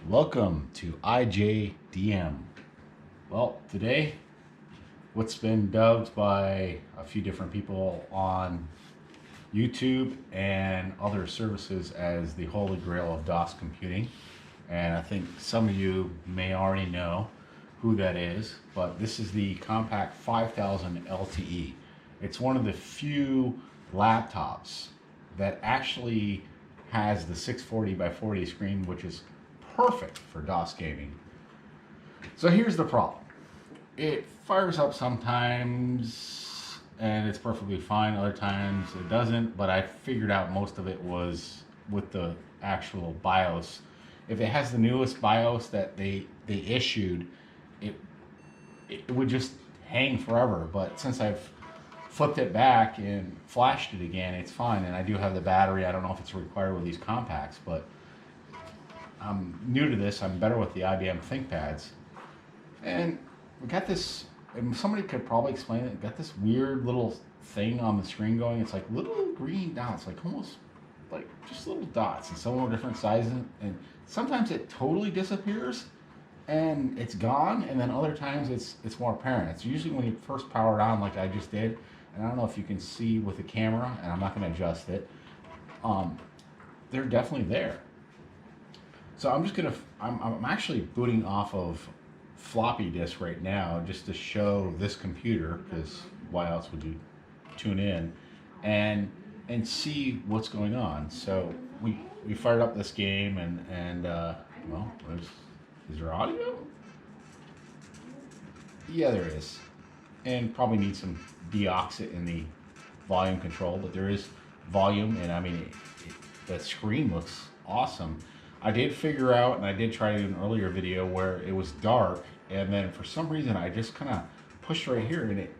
Welcome to ijdm. Well, today, what's been dubbed by a few different people on YouTube and other services as the holy grail of DOS computing. And I think some of you may already know who that is, but this is the Compaq 5000 LTE. It's one of the few laptops that actually has the 640 by 40 screen, which is perfect for DOS gaming. So here's the problem. It fires up sometimes and it's perfectly fine. Other times it doesn't, but I figured out most of it was with the actual BIOS. If it has the newest BIOS that they issued, it would just hang forever. But since I've flipped it back and flashed it again, it's fine. And I do have the battery. I don't know if it's required with these Compaqs, but I'm new to this. I'm better with the IBM ThinkPads. And we got this, and somebody could probably explain it, got this weird little thing on the screen going. It's like little green dots, like almost like just little dots, and some of them are different sizes. And sometimes it totally disappears and it's gone, and then other times it's more apparent. It's usually when you first power it on, like I just did. And I don't know if you can see with the camera, and I'm not going to adjust it. They're definitely there. So I'm just gonna, I'm actually booting off of floppy disk right now just to show this computer, because why else would you tune in and see what's going on. So we fired up this game and well, is there audio? Yeah, there is, and probably need some deoxit in the volume control, but there is volume, and I mean the screen looks awesome. I did figure out, and I did try to do an earlier video where it was dark, and then for some reason I just kind of pushed right here and it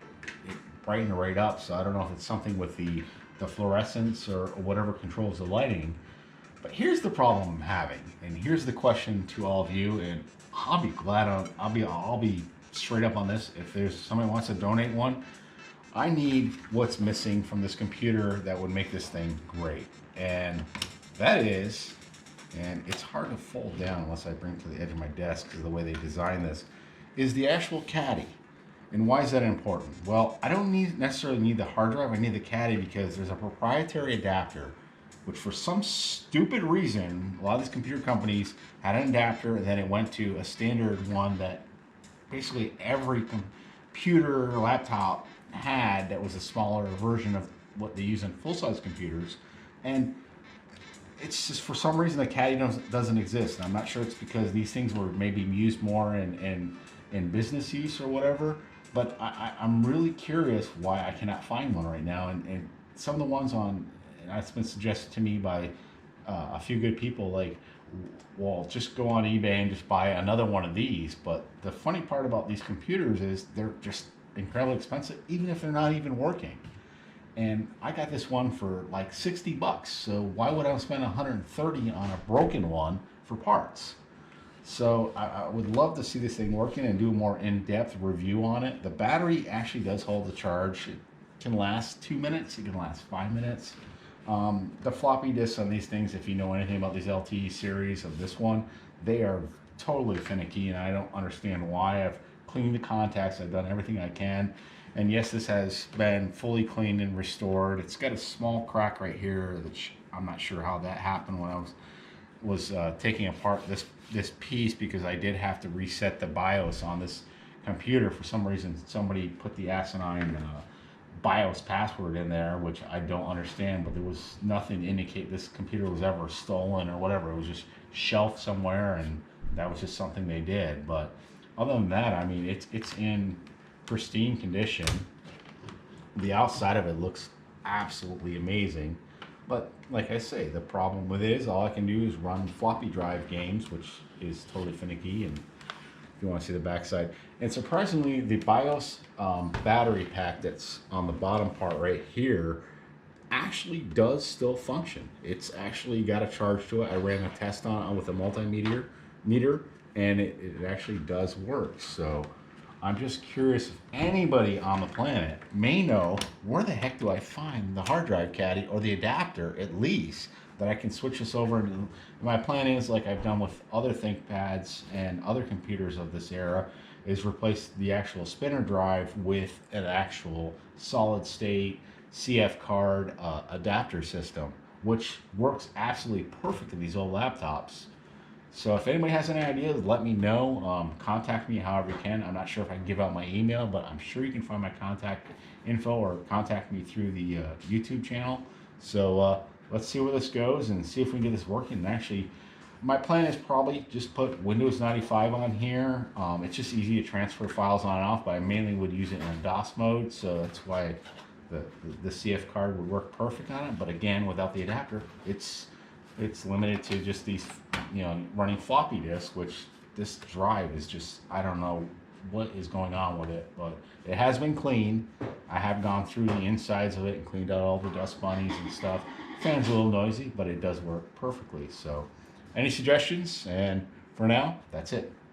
brightened right up. So I don't know if it's something with the fluorescence or whatever controls the lighting. But here's the problem I'm having, and here's the question to all of you, and I'll be glad, I'll be straight up on this. If there's somebody who wants to donate one, I need what's missing from this computer that would make this thing great, and that is, and it's hard to fold down unless I bring it to the edge of my desk because of the way they designed this, is the actual caddy. And why is that important? Well, I don't necessarily need the hard drive, I need the caddy because there's a proprietary adapter, which for some stupid reason, a lot of these computer companies had an adapter and then it went to a standard one that basically every computer or laptop had, that was a smaller version of what they use in full-size computers. And it's just for some reason the caddy doesn't exist. And I'm not sure it's because these things were maybe used more in business use or whatever, but I'm really curious why I cannot find one right now. And some of the ones on, and it's been suggested to me by a few good people, like, well, just go on eBay and just buy another one of these. But the funny part about these computers is they're just incredibly expensive, even if they're not even working. And I got this one for like 60 bucks. So why would I spend 130 on a broken one for parts? So I would love to see this thing working and do a more in-depth review on it. The battery actually does hold the charge. It can last 2 minutes, it can last 5 minutes. The floppy disks on these things, if you know anything about these LTE series of this one, they are totally finicky, and I don't understand why. I've cleaned the contacts, I've done everything I can. And yes, this has been fully cleaned and restored. It's got a small crack right here that I'm not sure how that happened when I was taking apart this piece, because I did have to reset the BIOS on this computer. For some reason, somebody put the asinine BIOS password in there, which I don't understand, but there was nothing to indicate this computer was ever stolen or whatever. It was just shelved somewhere, and that was just something they did. But other than that, I mean, it's in pristine condition. The outside of it looks absolutely amazing. But like I say, the problem with it is all I can do is run floppy drive games, which is totally finicky. And if you want to see the backside, and surprisingly, the BIOS battery pack that's on the bottom part right here actually does still function. It's actually got a charge to it. I ran a test on it with a multimeter meter, and it actually does work. So I'm just curious if anybody on the planet may know where the heck do I find the hard drive caddy or the adapter at least. that I can switch this over. And my plan is, like I've done with other ThinkPads and other computers of this era, is replace the actual spinner drive with an actual solid state CF card adapter system, which works absolutely perfect in these old laptops. So if anybody has any ideas, let me know. Contact me however you can. I'm not sure if I can give out my email, but I'm sure you can find my contact info or contact me through the YouTube channel. So let's see where this goes and see if we can get this working. And actually, my plan is probably just put Windows 95 on here. It's just easy to transfer files on and off, but I mainly would use it in DOS mode. So that's why the CF card would work perfect on it. But again, without the adapter, it's limited to just these, running floppy disks, which this drive is just, I don't know what is going on with it, but it has been cleaned. I have gone through the insides of it and cleaned out all the dust bunnies and stuff. Fan's a little noisy, but it does work perfectly. So any suggestions? And for now, that's it.